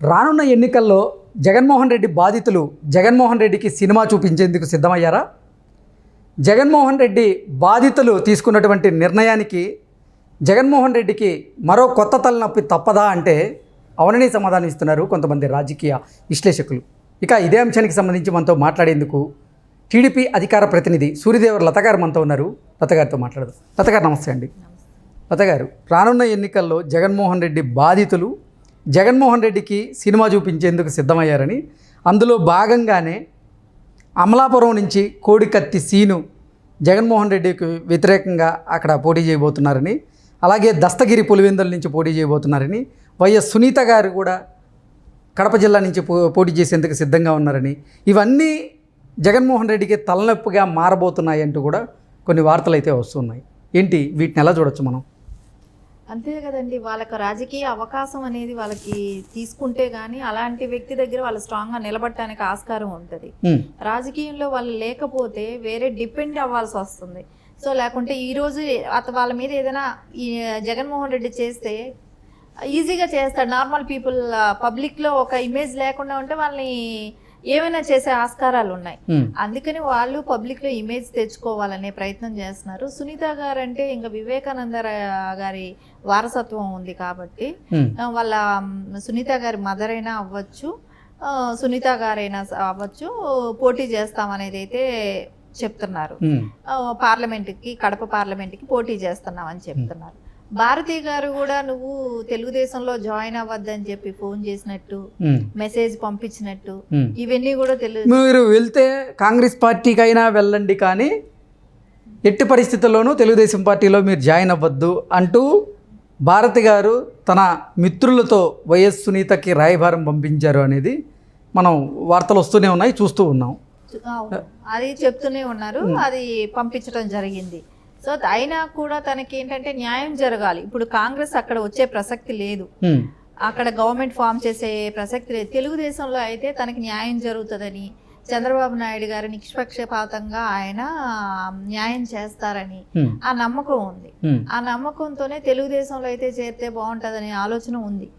రానున్న ఎన్నికల్లో జగన్మోహన్ రెడ్డి బాధితులు జగన్మోహన్ రెడ్డికి సినిమా చూపించేందుకు సిద్ధమయ్యారా? జగన్మోహన్ రెడ్డి బాధితులు తీసుకున్నటువంటి నిర్ణయానికి జగన్మోహన్ రెడ్డికి మరో కొత్త తలనొప్పి తప్పదా అంటే అవునని సమాధానం ఇస్తున్నారు కొంతమంది రాజకీయ విశ్లేషకులు. ఇక ఇదే అంశానికి సంబంధించి మనతో మాట్లాడేందుకు టీడీపీ అధికార ప్రతినిధి సూర్యదేవర్ లత గారు మనతో ఉన్నారు. లత గారితో మాట్లాడదాం. లత గారు నమస్తే అండి. లత గారు, రానున్న ఎన్నికల్లో జగన్మోహన్ రెడ్డి బాధితులు జగన్మోహన్ రెడ్డికి సినిమా చూపించేందుకు సిద్ధమయ్యారని, అందులో భాగంగానే అమలాపురం నుంచి కోడికత్తి సీను జగన్మోహన్ రెడ్డికి వ్యతిరేకంగా అక్కడ పోటీ చేయబోతున్నారని, అలాగే దస్తగిరి పులివెందుల నుంచి పోటీ చేయబోతున్నారని, వైఎస్ సునీత గారు కూడా కడప జిల్లా నుంచి పోటీ చేసేందుకు సిద్ధంగా ఉన్నారని, ఇవన్నీ జగన్మోహన్ రెడ్డికి తలనొప్పిగా మారబోతున్నాయంటూ కూడా కొన్ని వార్తలు అయితే వస్తున్నాయి. ఏంటి వీటిని ఎలా చూడొచ్చు మనం? అంతే కదండి, వాళ్ళకి రాజకీయ అవకాశం అనేది వాళ్ళకి తీసుకుంటే గానీ అలాంటి వ్యక్తి దగ్గర వాళ్ళు స్ట్రాంగ్గా నిలబడటానికి ఆస్కారం ఉంటుంది. రాజకీయంలో వాళ్ళు లేకపోతే వేరే డిపెండ్ అవ్వాల్సి వస్తుంది. సో లేకుంటే ఈరోజు వాళ్ళ మీద ఏదైనా ఈ జగన్మోహన్ రెడ్డి చేస్తే ఈజీగా చేస్తాడు. నార్మల్ పీపుల్ పబ్లిక్లో ఒక ఇమేజ్ లేకుండా ఉంటే వాళ్ళని ఏమైనా చేసే ఆస్కారాలు ఉన్నాయి. అందుకని వాళ్ళు పబ్లిక్లో ఇమేజ్ తెచ్చుకోవాలనే ప్రయత్నం చేస్తున్నారు. సునీత గారు అంటే ఇంకా వివేకానంద గారి వారసత్వం ఉంది కాబట్టి వాళ్ళ సునీత గారి మదర్ అయినా అవ్వచ్చు, సునీత గారైనా అవ్వచ్చు, పోటీ చేస్తామనేది అయితే చెప్తున్నారు. పార్లమెంట్కి, కడప పార్లమెంట్కి పోటీ చేస్తున్నామని చెప్తున్నారు. భారతి గారు కూడా నువ్వు తెలుగుదేశంలో జాయిన్ అవ్వద్దని చెప్పి ఫోన్ చేసినట్టు, మెసేజ్ పంపించినట్టు, ఇవన్నీ కూడా మీరు వెళ్తే కాంగ్రెస్ పార్టీకి అయినా వెళ్ళండి, కానీ ఎట్టి పరిస్థితుల్లోనూ తెలుగుదేశం పార్టీలో మీరు జాయిన్ అవ్వద్దు అంటూ భారతి గారు తన మిత్రులతో వైఎస్ సునీతకి రాయబారం పంపించారు అనేది మనం వార్తలు వస్తూనే ఉన్నాయి, చూస్తూ ఉన్నాం. అది చెప్తూనే ఉన్నారు, అది పంపించడం జరిగింది. సో అయినా కూడా తనకి ఏంటంటే న్యాయం జరగాలి. ఇప్పుడు కాంగ్రెస్ అక్కడ వచ్చే ప్రసక్తి లేదు, అక్కడ గవర్నమెంట్ ఫామ్ చేసే ప్రసక్తి లేదు. తెలుగుదేశంలో అయితే తనకి న్యాయం జరుగుతుందని, చంద్రబాబు నాయుడు గారు నిష్పక్షపాతంగా ఆయన న్యాయం చేస్తారని ఆ నమ్మకం ఉంది. ఆ నమ్మకంతోనే తెలుగుదేశంలో అయితే చేరితే బాగుంటుందనే ఆలోచన ఉంది.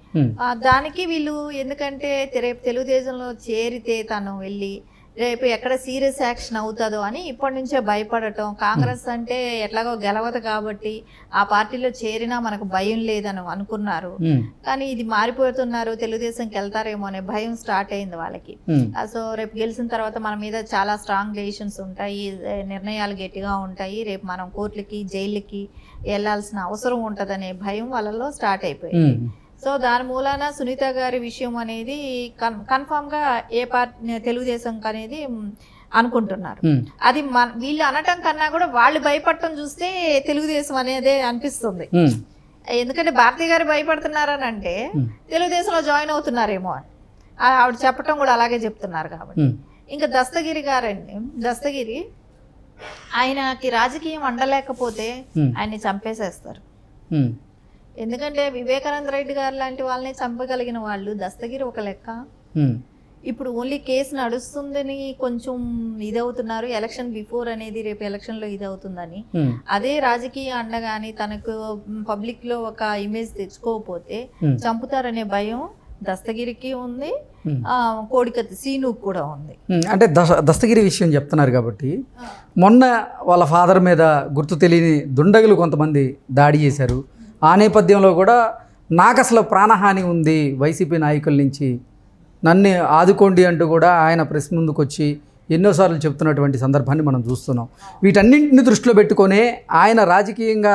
దానికి వీళ్ళు ఎందుకంటే రేపు తెలుగుదేశంలో చేరితే తను వెళ్ళి రేపు ఎక్కడ సీరియస్ యాక్షన్ అవుతుందో అని ఇప్పటి నుంచే భయపడటం. కాంగ్రెస్ అంటే ఎట్లాగో గెలవదు కాబట్టి ఆ పార్టీలో చేరినా మనకు భయం లేదని అనుకున్నారు, కానీ ఇది మారిపోతున్నారు, తెలుగుదేశంకి వెళ్తారేమో అనే భయం స్టార్ట్ అయింది వాళ్ళకి. సో రేపు గెలిచిన తర్వాత మన మీద చాలా స్ట్రాంగ్ డెసిషన్స్ ఉంటాయి, నిర్ణయాలు గట్టిగా ఉంటాయి, రేపు మనం కోర్టులకి జైళ్ళకి వెళ్లాల్సిన అవసరం ఉంటుందనే భయం వాళ్ళలో స్టార్ట్ అయిపోయింది. సో దాని మూలాన సునీత గారి విషయం అనేది కన్ఫామ్గా ఏ పార్టీ తెలుగుదేశం అనేది అనుకుంటున్నారు. అది వీళ్ళు అనటం కన్నా కూడా వాళ్ళు భయపడటం చూస్తే తెలుగుదేశం అనేదే అనిపిస్తుంది. ఎందుకంటే భారతి గారు భయపడుతున్నారని అంటే తెలుగుదేశంలో జాయిన్ అవుతున్నారేమో అని ఆవిడ చెప్పటం కూడా అలాగే చెప్తున్నారు. కాబట్టి ఇంకా దస్తగిరి గారండి, దస్తగిరి ఆయనకి రాజకీయం అండలేకపోతే ఆయన్ని చంపేసేస్తారు. ఎందుకంటే వివేకానంద రెడ్డి గారు లాంటి వాళ్ళని చంపగలిగిన వాళ్ళు, దస్తగిరి ఒక లెక్క. ఇప్పుడు ఓన్లీ కేసు నడుస్తుందని కొంచెం ఇదవుతున్నారు, ఎలక్షన్ బిఫోర్ అనేది రేపు ఎలక్షన్లో ఇదవుతుందని. అదే రాజకీయ అండ కానీ తనకు పబ్లిక్ లో ఒక ఇమేజ్ తెచ్చుకోకపోతే చంపుతారనే భయం దస్తగిరికి ఉంది, కోడికత్తి సీనుకు కూడా ఉంది. అంటే దస్తగిరి విషయం చెప్తున్నారు కాబట్టి, మొన్న వాళ్ళ ఫాదర్ మీద గుర్తు తెలియని దుండగులు కొంతమంది దాడి చేశారు. ఆ నేపథ్యంలో కూడా నాకు అసలు ప్రాణహాని ఉంది వైసీపీ నాయకుల నుంచి, నన్ను ఆదుకోండి అంటూ కూడా ఆయన ప్రెస్ ముందుకు వచ్చి ఎన్నోసార్లు చెప్తున్నటువంటి సందర్భాన్ని మనం చూస్తున్నాం. వీటన్నింటిని దృష్టిలో పెట్టుకొనే ఆయన రాజకీయంగా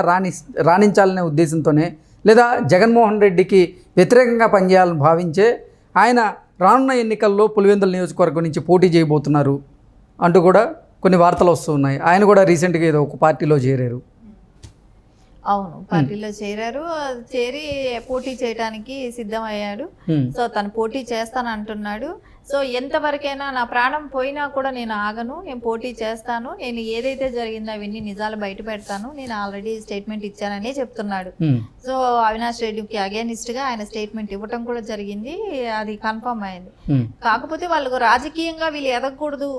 రాణించాలనే ఉద్దేశంతోనే, లేదా జగన్మోహన్ రెడ్డికి వ్యతిరేకంగా పనిచేయాలని భావించే ఆయన రానున్న ఎన్నికల్లో పులివెందుల నియోజకవర్గం నుంచి పోటీ చేయబోతున్నారు అంటూ కూడా కొన్ని వార్తలు వస్తున్నాయి. ఆయన కూడా రీసెంట్గా ఏదో ఒక పార్టీలో చేరారు. అవును, పార్టీలో చేరారు, చేరి పోటీ చేయడానికి సిద్ధమయ్యాడు. సో తను పోటీ చేస్తాను అంటున్నాడు. సో ఎంతవరకైనా నా ప్రాణం పోయినా కూడా నేను ఆగను, నేను పోటీ చేస్తాను, నేను ఏదైతే జరిగిందో అవన్నీ నిజాలు బయట పెడతాను, నేను ఆల్రెడీ స్టేట్మెంట్ ఇచ్చానని చెప్తున్నాడు. సో అవినాష్ రెడ్డికి అగేనిస్ట్ గా ఆయన స్టేట్మెంట్ ఇవ్వటం కూడా జరిగింది, అది కన్ఫర్మ్ అయింది. కాకపోతే వాళ్ళకు రాజకీయంగా వీళ్ళు ఎదగకూడదు,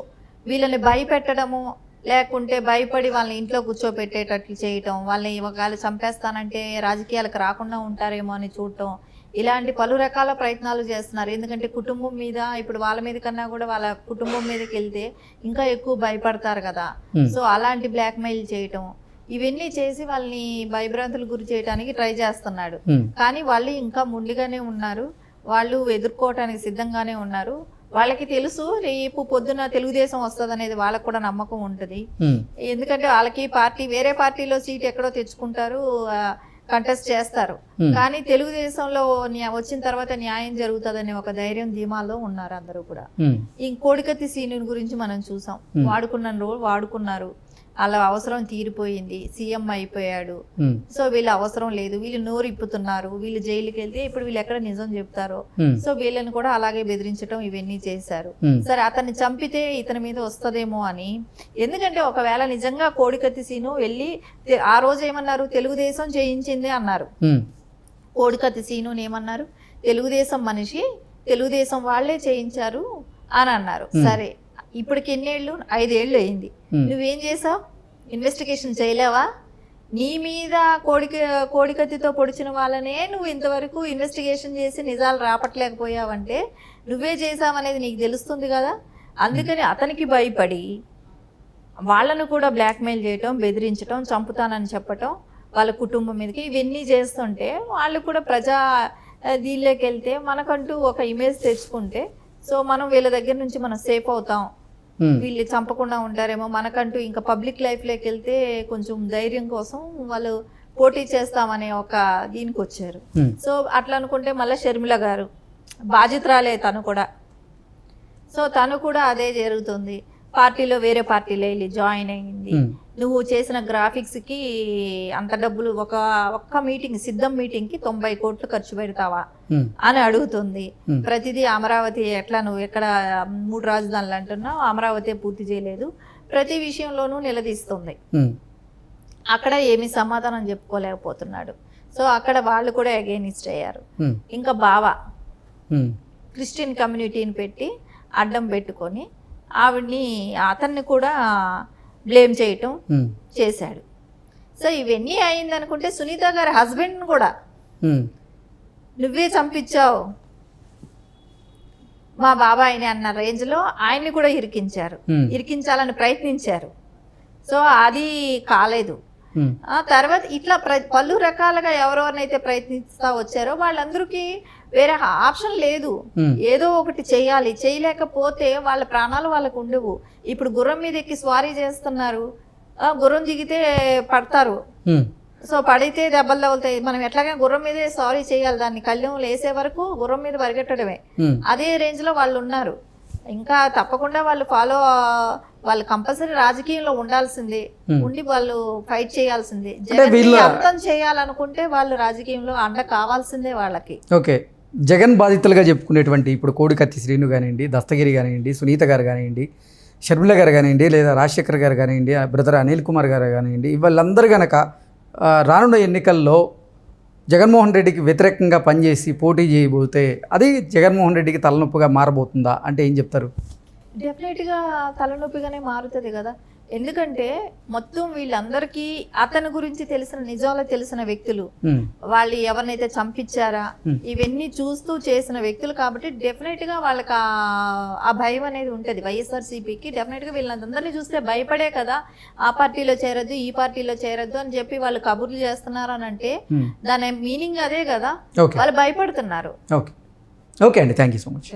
వీళ్ళని భయపెట్టడము, లేకుంటే భయపడి వాళ్ళని ఇంట్లో కూర్చోపెట్టేటట్లు చేయటం, వాళ్ళని ఒకవేళ చంపేస్తానంటే రాజకీయాలకు రాకుండా ఉంటారేమో అని చూడటం, ఇలాంటి పలు రకాల ప్రయత్నాలు చేస్తున్నారు. ఎందుకంటే కుటుంబం మీద, ఇప్పుడు వాళ్ళ మీద కన్నా కూడా వాళ్ళ కుటుంబం మీదకి వెళ్తే ఇంకా ఎక్కువ భయపడతారు కదా. సో అలాంటి బ్లాక్మెయిల్ చేయటం, ఇవన్నీ చేసి వాళ్ళని భయభ్రాంతులకు గురి చేయడానికి ట్రై చేస్తున్నాడు. కానీ వాళ్ళు ఇంకా ముందుగానే ఉన్నారు, వాళ్ళు ఎదుర్కోవటానికి సిద్ధంగానే ఉన్నారు. వాళ్ళకి తెలుసు రేపు పొద్దున తెలుగుదేశం వస్తుంది అనేది వాళ్ళకు కూడా నమ్మకం ఉంటుంది. ఎందుకంటే వాళ్ళకి వేరే పార్టీలో సీట్ ఎక్కడో తెచ్చుకుంటారు, కంటెస్ట్ చేస్తారు. కానీ తెలుగుదేశంలో వచ్చిన తర్వాత న్యాయం జరుగుతుందనే ఒక ధైర్యం ధీమాలో ఉన్నారు అందరూ కూడా. ఈ కోడికత్తి సీను గురించి మనం చూసాం, వాడుకున్న రోజు వాడుకున్నారు, అలా అవసరం తీరిపోయింది, సీఎం అయిపోయాడు. సో వీళ్ళు అవసరం లేదు, వీళ్ళు నోరు ఇప్పుతున్నారు, వీళ్ళు జైలుకి వెళ్తే ఇప్పుడు వీళ్ళు ఎక్కడ నిజం చెప్తారో, సో వీళ్ళని కూడా అలాగే బెదిరించడం ఇవన్నీ చేశారు. సరే అతన్ని చంపితే ఇతని మీద వస్తుందేమో అని, ఎందుకంటే ఒకవేళ నిజంగా కోడికత్తి సీను వెళ్ళి ఆ రోజు ఏమన్నారు, తెలుగుదేశం చేయించింది అన్నారు. కోడికత్తి సీను ఏమన్నారు, తెలుగుదేశం మనిషి, తెలుగుదేశం వాళ్ళే చేయించారు అని అన్నారు. సరే ఇప్పటికి ఎన్నేళ్ళు, 5 ఏళ్ళు అయింది. నువ్వేం చేసావు, ఇన్వెస్టిగేషన్ చేయలేవా? నీ మీద కోడికత్తితో పొడిచిన వాళ్ళనే నువ్వు ఇంతవరకు ఇన్వెస్టిగేషన్ చేసి నిజాలు రాపట్లేకపోయావంటే నువ్వే చేసావనేది నీకు తెలుస్తుంది కదా. అందుకని అతనికి భయపడి వాళ్ళను కూడా బ్లాక్మెయిల్ చేయటం, బెదిరించటం, చంపుతానని చెప్పటం, వాళ్ళ కుటుంబం మీదకి ఇవన్నీ చేస్తుంటే వాళ్ళు కూడా దీనిలోకి వెళ్తే మనకంటూ ఒక ఇమేజ్ తెచ్చుకుంటే, సో మనం వీళ్ళ దగ్గర నుంచి మనం సేఫ్ అవుతాం, వీళ్ళు చంపకుండా ఉంటారేమో, మనకంటూ ఇంకా పబ్లిక్ లైఫ్లోకి వెళ్తే కొంచెం ధైర్యం కోసం వాళ్ళు పోటీ చేస్తామనే ఒక దీనికి వచ్చారు. సో అట్లా అనుకుంటే మళ్ళీ షర్మిల గారు బాధితురాలే తను కూడా. సో తను కూడా అదే జరుగుతుంది, పార్టీలో వేరే పార్టీలో వెళ్ళి జాయిన్ అయ్యింది. నువ్వు చేసిన గ్రాఫిక్స్కి అంత డబ్బులు, ఒక్క మీటింగ్, సిద్ధం మీటింగ్కి 90 కోట్లు ఖర్చు పెడతావా అని అడుగుతుంది. ప్రతిదీ అమరావతి ఎట్లా, నువ్వు ఎక్కడ 3 రాజధానులు అంటున్నావు, అమరావతి పూర్తి చేయలేదు, ప్రతి విషయంలోనూ నిలదీస్తుంది. అక్కడ ఏమీ సమాధానం చెప్పుకోలేకపోతున్నాడు. సో అక్కడ వాళ్ళు కూడా అగైనిస్ట్ అయ్యారు. ఇంకా బావా క్రిస్టియన్ కమ్యూనిటీని పెట్టి అడ్డం పెట్టుకొని అతన్ని కూడా బ్లేమ్ చేయటం చేశాడు. సో ఇవన్నీ అయిందనుకుంటే సునీత గారి హస్బెండ్ కూడా నువ్వే చంపించావు మా బాబాయిని అన్న రేంజ్లో ఆయన్ని కూడా ఇరికించాలని ప్రయత్నించారు. సో అది కాలేదు. తర్వాత ఇట్లా పలు రకాలుగా ఎవరెవరినైతే ప్రయత్నిస్తా వచ్చారో వాళ్ళందరికీ వేరే ఆప్షన్ లేదు, ఏదో ఒకటి చేయాలి. చేయలేకపోతే వాళ్ళ ప్రాణాలు వాళ్ళకు ఉండవు. ఇప్పుడు గుర్రం మీద ఎక్కి స్వారీ చేస్తున్నారు, గుర్రం దిగితే పడతారు, సో పడితే దెబ్బలు తగులుతాయి. మనం ఎట్లాగైనా గుర్రం మీదే సారీ చేయాలి, దాన్ని కళ్ళెం లేసే వరకు గుర్రం మీద పరిగెట్టడమే. అదే రేంజ్ లో వాళ్ళు ఉన్నారు. ఇంకా తప్పకుండా వాళ్ళు కంపల్సరీ రాజకీయంలో ఉండాల్సిందే, ఉండి వాళ్ళు ఫైట్ చేయాల్సిందే. అంతం చేయాలనుకుంటే వాళ్ళు రాజకీయంలో అండ కావాల్సిందే వాళ్ళకి. ఓకే, జగన్ బాధితులుగా చెప్పుకునేటువంటి ఇప్పుడు కోడికత్తి శ్రీను కానివ్వండి, దస్తగిరి కానివ్వండి, సునీత గారు కానివ్వండి, షర్మిల గారు కానివ్వండి, లేదా రాజశేఖర్ గారు కానివ్వండి, బ్రదర్ అనిల్ కుమార్ గారు కానివ్వండి, వాళ్ళందరూ కనుక రానున్న ఎన్నికల్లో జగన్మోహన్ రెడ్డికి వ్యతిరేకంగా పనిచేసి పోటీ చేయబోతే అది జగన్మోహన్ రెడ్డికి తలనొప్పిగా మారబోతుందా అంటే ఏం చెప్తారు? డెఫినెట్గా తలనొప్పిగానే మారుతుంది కదా. ఎందుకంటే మొత్తం వీళ్ళందరికీ అతని గురించి నిజాలు తెలిసిన వ్యక్తులు, వాళ్ళు ఎవరినైతే చంపించారా ఇవన్నీ చూస్తూ చేసిన వ్యక్తులు కాబట్టి డెఫినెట్ గా వాళ్ళకి ఆ భయం అనేది ఉంటది. వైఎస్ఆర్సీపీకి డెఫినెట్ గా వీళ్ళందరినీ చూస్తే భయపడే కదా ఆ పార్టీలో చేరద్దు, ఈ పార్టీలో చేరద్దు అని చెప్పి వాళ్ళు కబుర్లు చేస్తున్నారు అని అంటే దాని మీనింగ్ అదే కదా, వాళ్ళు భయపడుతున్నారు. ఓకే అండి, థ్యాంక్ యూ సో మచ్.